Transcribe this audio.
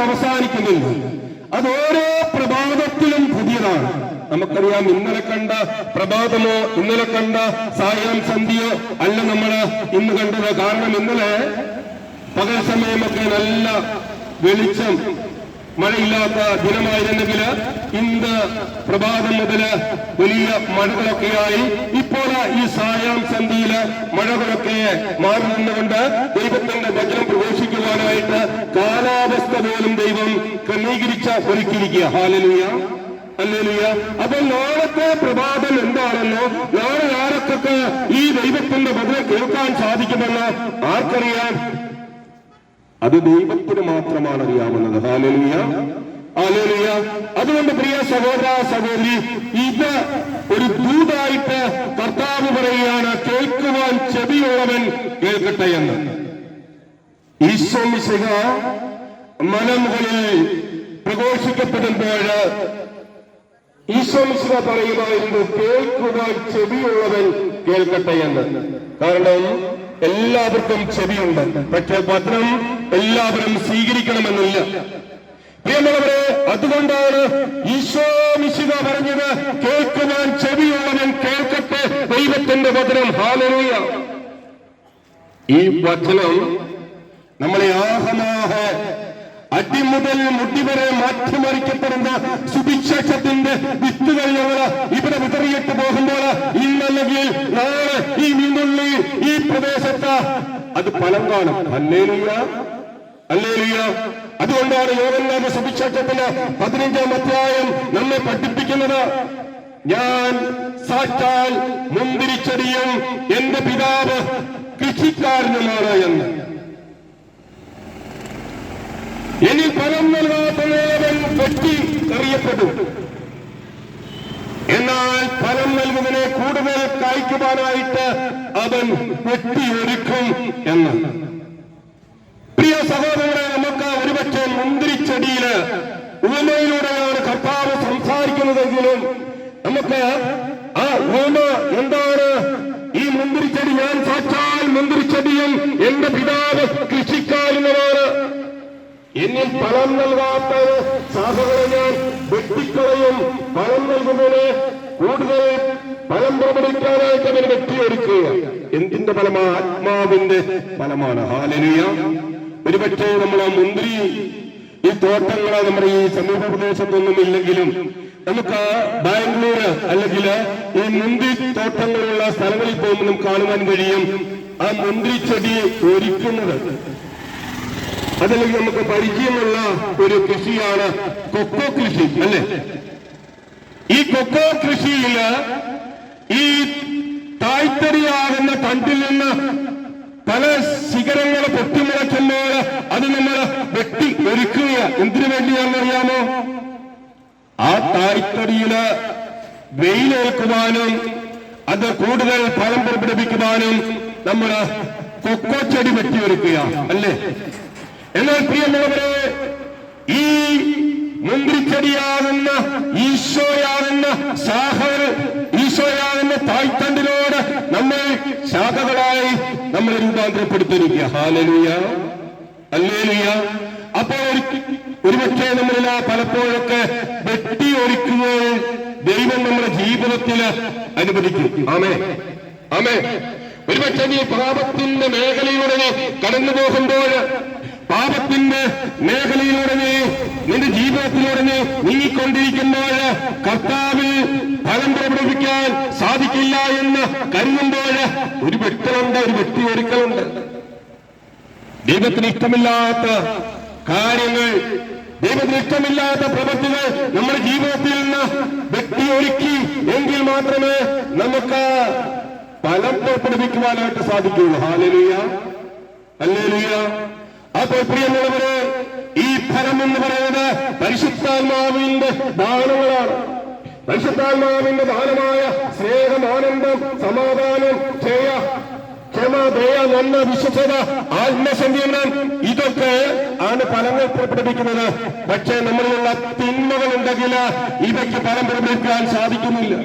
അവസാനിക്കുന്നില്ല. അത് ഓരോ പ്രഭാതത്തിലും പുതിയതാണ്. നമുക്കറിയാം, ഇന്നലെ കണ്ട പ്രഭാതമോ ഇന്നലെ കണ്ട സായം സന്ധ്യയോ അല്ല നമ്മള് ഇന്ന് കണ്ടത്. കാരണം ഇന്നലെ പകൽ സമയമൊക്കെ നല്ല വെളിച്ചം, മഴയില്ലാത്ത ദിനമായിരുന്നെങ്കിൽ ഇന്ന് പ്രഭാതം മുതല് വലിയ മഴകളൊക്കെയായി. ഇപ്പോൾ ഈ സായാം സന്ധ്യയില് മഴകളൊക്കെ മാറി നിന്നുകൊണ്ട് ദൈവത്തിന്റെ വചനം പ്രവേശിക്കുവാനായിട്ട് കാലാവസ്ഥ പോലും ദൈവം ക്രമീകരിച്ച ഒരുക്കിയിരിക്കുക. Hallelujah, hallelujah. അപ്പൊ നാളത്തെ പ്രഭാതം എന്താണെന്നോ, നാളെ ആരൊക്കെ ഈ ദൈവത്തിന്റെ വചനം കേൾക്കാൻ സാധിക്കുമെന്നോ ആർക്കറിയാം? അത് ദൈവത്തിന് മാത്രമാണ് അറിയാവുന്നത്. Hallelujah, hallelujah. അതുകൊണ്ട് പ്രിയ സഹോദര സഹോദരി, ഇത് ഒരു ദൂതായിട്ട് കർത്താവ് പറയുകയാണ്, കേൾക്കുവാൻ ചെവിയുള്ളവൻ കേൾക്കട്ടെ എന്ന്. ഈശോ മിശിഹ മലമുകളിൽ പ്രഘോഷിക്കപ്പെടുമ്പോൾ ഈശോ മിശിഹ പറയുമായിരുന്നു, കേൾക്കുവാൻ ചെവിയുള്ളവൻ കേൾക്കട്ടെ എന്ന്. കാരണം എല്ലാവർക്കും ചെവിയുണ്ട്, പക്ഷെ വചനം എല്ലാവരും സ്വീകരിക്കണമെന്നില്ല. പ്രിയമുള്ളവരെ, അതുകൊണ്ടാണ് ഈശോ മിശിഹ പറഞ്ഞത്, കേൾക്കുവാൻ ചെവിയുള്ളവൻ കേൾക്കട്ടെ ദൈവത്തിന്റെ വചനം. ഹല്ലേലൂയ. ഈ വചനം നമ്മളെ ആഹമാഹ അടിമുതൽ മുടി വരെ മാറ്റിമറിക്കപ്പെടുന്ന സുവിശേഷത്തിന്റെ വിത്തുകൾ ഞങ്ങൾ ഇവിടെ വിതറിയിട്ട് പോകുമ്പോൾ ഇന്നല്ലെങ്കിൽ നാളെ ഈ മീനുള്ളി ഈ പ്രദേശത്ത് അത് ഫലം കാണും. Hallelujah, hallelujah. അതുകൊണ്ടാണ് യോഹന്നാന്റെ സുവിശേഷത്തിന് 15-ാം അധ്യായം നമ്മെ പഠിപ്പിക്കുന്നത്, ഞാൻ സാക്ഷാൽ മുന്തിരിച്ചെടിയും എന്റെ പിതാവ് കൃഷിക്കാരനുമാണ് എന്ന്. ഇനി ഫലം നൽകാത്തവൻ വെട്ടി എറിയപ്പെടും, എന്നാൽ ഫലം നൽകുന്നതിനെ കൂടുതൽ കായ്ക്കുവാനായിട്ട് അവൻ വെട്ടിയൊരുക്കും എന്ന്. പ്രിയ സഹോദരങ്ങളെ, നമുക്ക് ഒരുപക്ഷെ മുന്തിരിച്ചെടിയില് ഉപമയിലൂടെയാണ് കർത്താവ് സംസാരിക്കുന്നതെങ്കിലും നമുക്ക് ആ ഉപമ എന്താണ്? ഈ മുന്തിരിച്ചെടി, ഞാൻ സാക്ഷാൽ മുന്തിരിച്ചെടിയും എന്റെ പിതാവ് കൃഷിക്കാരനുമാണ്. എന്നിൽ ഫലം നൽകാത്ത ശാഖകളെ ഞാൻ വെട്ടിക്കളയും, ഫലം നൽകുന്നതിന് കൂടുതൽ ഫലം പ്രകടിക്കാനായിട്ട് അവന് വെട്ടിയൊരുക്കുക. എന്തിന്റെ ഫലമാണ്? ആത്മാവിന്റെ ഫലമാണ്. ഹല്ലേലൂയ. ഒരുപക്ഷെ നമ്മളെ മുന്തിരി ഈ തോട്ടങ്ങളെ നമ്മുടെ ഈ സമീപ പ്രദേശത്തൊന്നും ഇല്ലെങ്കിലും നമുക്ക് ബാംഗ്ലൂര് അല്ലെങ്കിൽ ഈ മുന്തിരി തോട്ടങ്ങളുള്ള സ്ഥലങ്ങളിൽ പോകുമ്പോൾ നമുക്ക് കാണുവാൻ കഴിയും ആ മുന്തിരി ചെടി ഒരുക്കുന്നത്. അതല്ലെങ്കിൽ നമുക്ക് പരിചയമുള്ള ഒരു കൃഷിയാണ് കൊക്കോ കൃഷി, അല്ലേ? ഈ കൊക്കോ കൃഷിയില് ഈ തായ്തടിയാകുന്ന തണ്ടിൽ നിന്ന് പല ശിഖരങ്ങൾ പൊട്ടിമുളയ്ക്കുമ്പോൾ അത് നമ്മൾ വെട്ടി ഒരുക്കുക. എന്തിനു വേണ്ടിയാണെന്നറിയാമോ? ആ തായ്തടിയില് വെയിലേൽക്കുവാനും അത് കൂടുതൽ ഫലം പുറപ്പെടുവിക്കുവാനും നമ്മൾ കൊക്കോ ചെടി വെട്ടിയൊരുക്കുക, അല്ലേ? എന്നാൽ പ്രിയമുള്ളവരെ, ഈ മുന്തിരിച്ചെടിയാകുന്ന ഈശോയാകുന്ന ശാഖകൾ, ഈശോയാകുന്ന തായ്തണ്ടിനോട് നമ്മൾ ശാഖകളായി നമ്മൾ രൂപാന്തരപ്പെടുത്തിയിരിക്കുക. Hallelujah, hallelujah. അപ്പോൾ ഒരുപക്ഷെ നമ്മളിൽ പലപ്പോഴൊക്കെ വെട്ടി ഒരുക്കുകയും ദൈവം നമ്മുടെ ജീവിതത്തിൽ അനുവദിക്കും. ആമേൻ, ആമേൻ. ഒരുപക്ഷെ നീ പാപത്തിന്റെ മേഖലയിലൂടെ കടന്നു പോകുമ്പോൾ, പാപത്തിന്റെ മേഖലയിലൂടെ നിന്റെ ജീവിതത്തിലൂടെ നീങ്ങിക്കൊണ്ടിരിക്കുമ്പോൾ കർത്താവിൽ ഫലം പ്രകടിപ്പിക്കാൻ സാധിക്കില്ല എന്ന് കരുതുമ്പോൾ ഒരു വെട്ടലുണ്ട്, ഒരു വെട്ടിയൊരുക്കലുണ്ട്. ദൈവത്തിന് ഇഷ്ടമില്ലാത്ത കാര്യങ്ങൾ, ദൈവത്തിന് ഇഷ്ടമില്ലാത്ത പ്രവൃത്തികൾ നമ്മുടെ ജീവിതത്തിൽ നിന്ന് വെട്ടിയൊരുക്കി എങ്കിൽ മാത്രമേ നമുക്ക് ഫലം പുറപ്പെടുവിക്കുവാനായിട്ട് സാധിക്കുകയുള്ളൂ. Hallelujah, hallelujah. അപ്പോൾ പ്രിയമുള്ളവരെ, ഈ ഫലം എന്ന് പറയുന്നത് പരിശുദ്ധാത്മാവിന്റെ ദാനങ്ങളാണ്. പരിശുദ്ധാത്മാവിന്റെ ദാനമായ സ്നേഹം, ആനന്ദം, സമാധാനം, ക്ഷമ, ദയ, നന്മ, വിശ്വസ്തത, ആത്മസംയമനം, ഇതൊക്കെ ആണ് ഫലങ്ങൾ പുറപ്പെടുവിക്കുന്നത്. പക്ഷേ നമ്മളിലുള്ള തിന്മകൾ ഉണ്ടെങ്കിൽ ഇവയ്ക്ക് ഫലം പുറപ്പെടുവിക്കാൻ സാധിക്കുന്നില്ല.